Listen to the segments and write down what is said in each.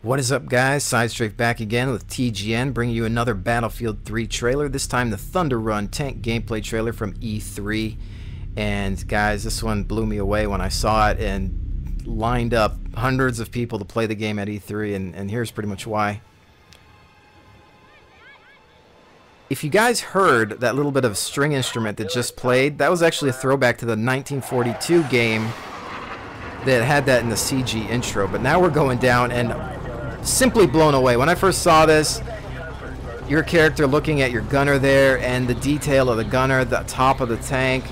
What is up, guys? Sidestrafe back again with TGN, bringing you another Battlefield 3 trailer. This time the Thunder Run tank gameplay trailer from E3. And guys, this one blew me away when I saw it and lined up hundreds of people to play the game at E3, and here's pretty much why. If you guys heard that little bit of string instrument that just played, that was actually a throwback to the 1942 game that had that in the CG intro. But now we're going down and simply blown away. When I first saw this, your character looking at your gunner there, and the detail of the gunner, the top of the tank,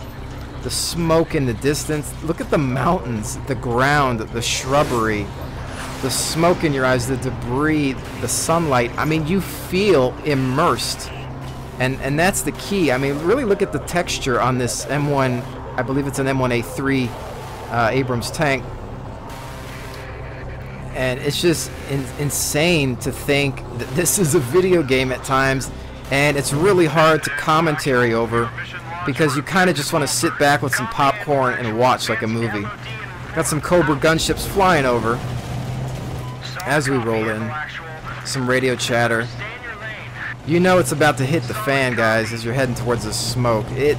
the smoke in the distance. Look at the mountains, the ground, the shrubbery, the smoke in your eyes, the debris, the sunlight. I mean, you feel immersed. And that's the key. I mean, really look at the texture on this M1, I believe it's an M1A3 Abrams tank. And it's just insane to think that this is a video game at times, and it's really hard to commentary over because you kind of just want to sit back with some popcorn and watch like a movie. Got some Cobra gunships flying over as we roll in. Some radio chatter. You know it's about to hit the fan, guys, as you're heading towards the smoke. It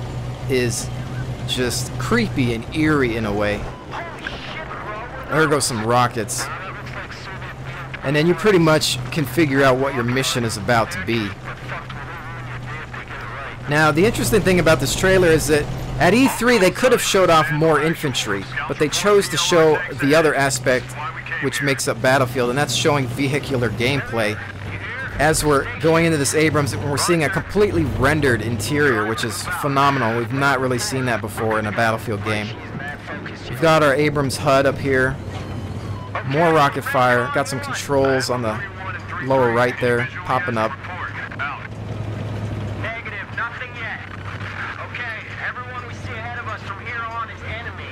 is just creepy and eerie in a way. There goes some rockets. And then you pretty much can figure out what your mission is about to be. Now, the interesting thing about this trailer is that at E3 they could have showed off more infantry, but they chose to show the other aspect which makes up Battlefield, and that's showing vehicular gameplay. As we're going into this Abrams, we're seeing a completely rendered interior, which is phenomenal. We've not really seen that before in a Battlefield game. We've got our Abrams HUD up here. More rocket fire. Got some controls on the lower right there, popping up. Negative, nothing yet. Okay, everyone we see ahead of us from here on is enemy.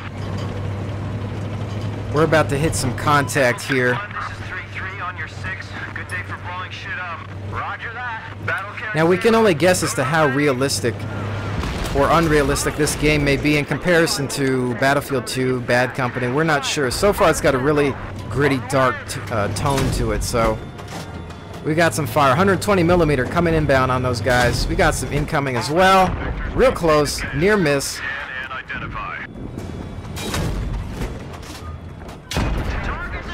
We're about to hit some contact here. This is 3-3 on your 6. Good day for blowing shit up. Roger that. Now we can only guess as to how realistic or unrealistic this game may be in comparison to Battlefield 2, Bad Company. We're not sure. So far it's got a really gritty, dark tone to it. So we got some fire. 120mm coming inbound on those guys. We got some incoming as well. Real close, near miss.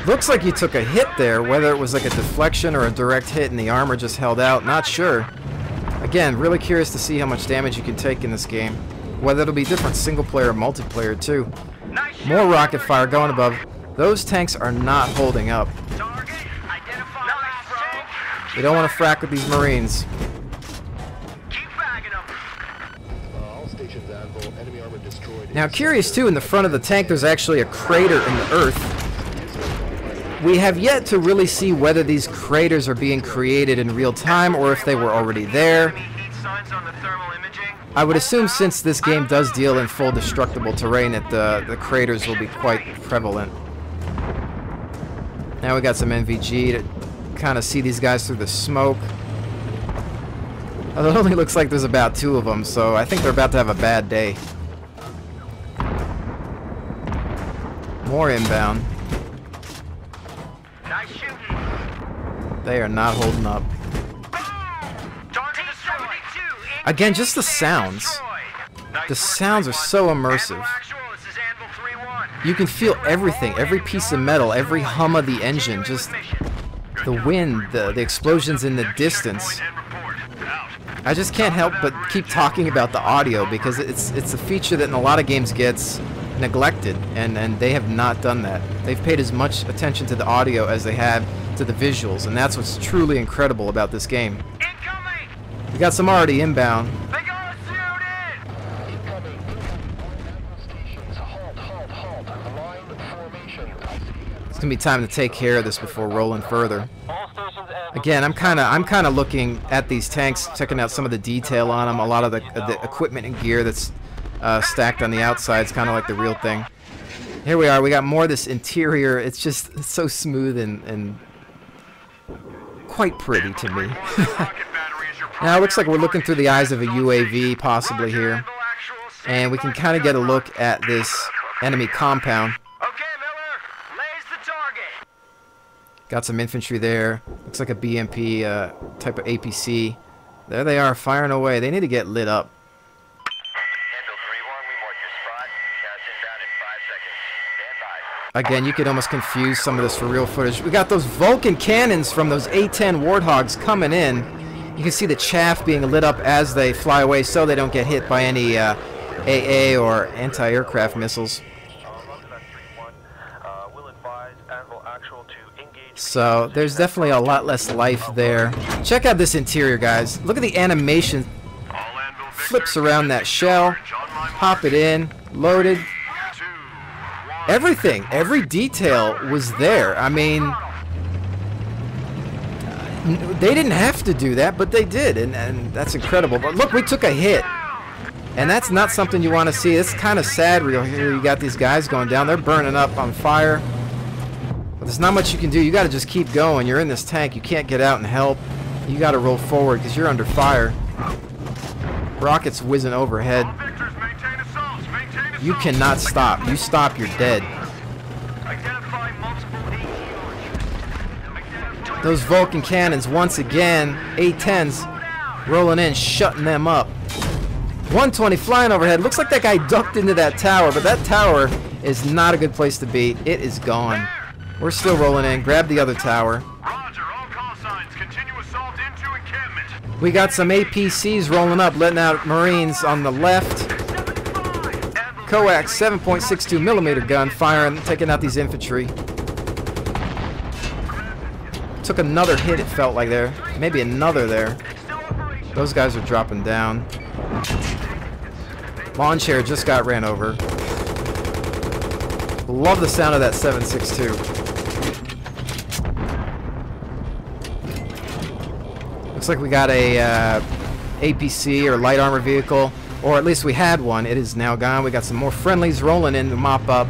Looks like you took a hit there, whether it was like a deflection or a direct hit and the armor just held out, not sure. Again, really curious to see how much damage you can take in this game. Whether it'll be different single player or multiplayer too. More rocket fire going above. Those tanks are not holding up. We don't want to frack with these Marines. Now, curious too, in the front of the tank there's actually a crater in the earth. We have yet to really see whether these craters are being created in real time or if they were already there. I would assume, since this game does deal in full destructible terrain, that the craters will be quite prevalent. Now we got some NVG to kind of see these guys through the smoke. Although it only looks like there's about 2 of them, so I think they're about to have a bad day. More inbound. They are not holding up. Again, just the sounds. The sounds are so immersive. You can feel everything, every piece of metal, every hum of the engine, just the wind, the explosions in the distance. I just can't help but keep talking about the audio because it's a feature that in a lot of games gets neglected, and they have not done that. They've paid as much attention to the audio as they have to the visuals, and that's what's truly incredible about this game. We got some already inbound. It's gonna be time to take care of this before rolling further. Again, I'm kind of looking at these tanks, checking out some of the detail on them. A lot of the equipment and gear that's stacked on the outside is kind of like the real thing. Here we are. We got more of this interior. It's just so smooth and quite pretty to me. Now it looks like we're looking through the eyes of a UAV possibly here, and we can kind of get a look at this enemy compound. Got some infantry there. Looks like a BMP type of APC. There they are, firing away. They need to get lit up. Handle 3-1, we marked your spot. Shots inbound in 5 seconds. Stand by. Again, you could almost confuse some of this for real footage. We got those Vulcan cannons from those A-10 Warthogs coming in. You can see the chaff being lit up as they fly away so they don't get hit by any AA or anti-aircraft missiles. So there's definitely a lot less life there. Check out this interior, guys. Look at the animation. Flips around that shell. Pop it in. Loaded. Everything. Every detail was there. I mean, they didn't have to do that, but they did. And that's incredible. But look, we took a hit. And that's not something you want to see. It's kind of sad. Here you got these guys going down. They're burning up on fire. There's not much you can do. You got to just keep going. You're in this tank. You can't get out and help. You got to roll forward because you're under fire. Rockets whizzing overhead. You cannot stop. You stop, you're dead. Those Vulcan cannons, once again, A-10s rolling in, shutting them up. 120 flying overhead. Looks like that guy ducked into that tower, but that tower is not a good place to be. It is gone. We're still rolling in. Grab the other tower. Roger, all call signs. Continue assault into encampment. We got some APCs rolling up, letting out Marines on the left. Coax 7.62 millimeter gun firing, taking out these infantry. Took another hit, it felt like there. Maybe another there. Those guys are dropping down. Lawn chair just got ran over. Love the sound of that 7.62. Looks like we got a APC or light armor vehicle, or at least we had one. It is now gone. We got some more friendlies rolling in to mop up.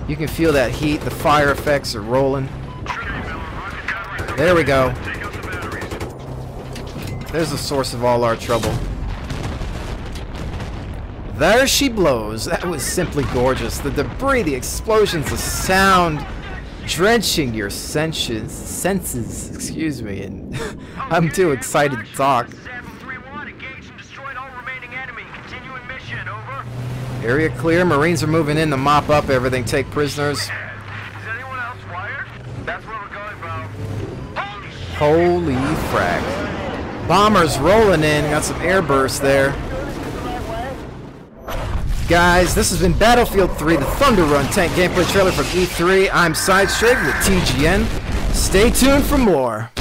You can feel that heat. The fire effects are rolling. There we go. There's the source of all our trouble. There she blows. That was simply gorgeous. The debris, the explosions, the sound drenching your senses. Excuse me, and I'm too excited to talk. Area clear. Marines are moving in to mop up everything, take prisoners. Is anyone else wired? That's where we're going, bro. Holy frack. Bombers rolling in. Got some air bursts there. Guys, this has been Battlefield 3, the Thunder Run tank gameplay trailer from E3. I'm Sidestraight with TGN. Stay tuned for more.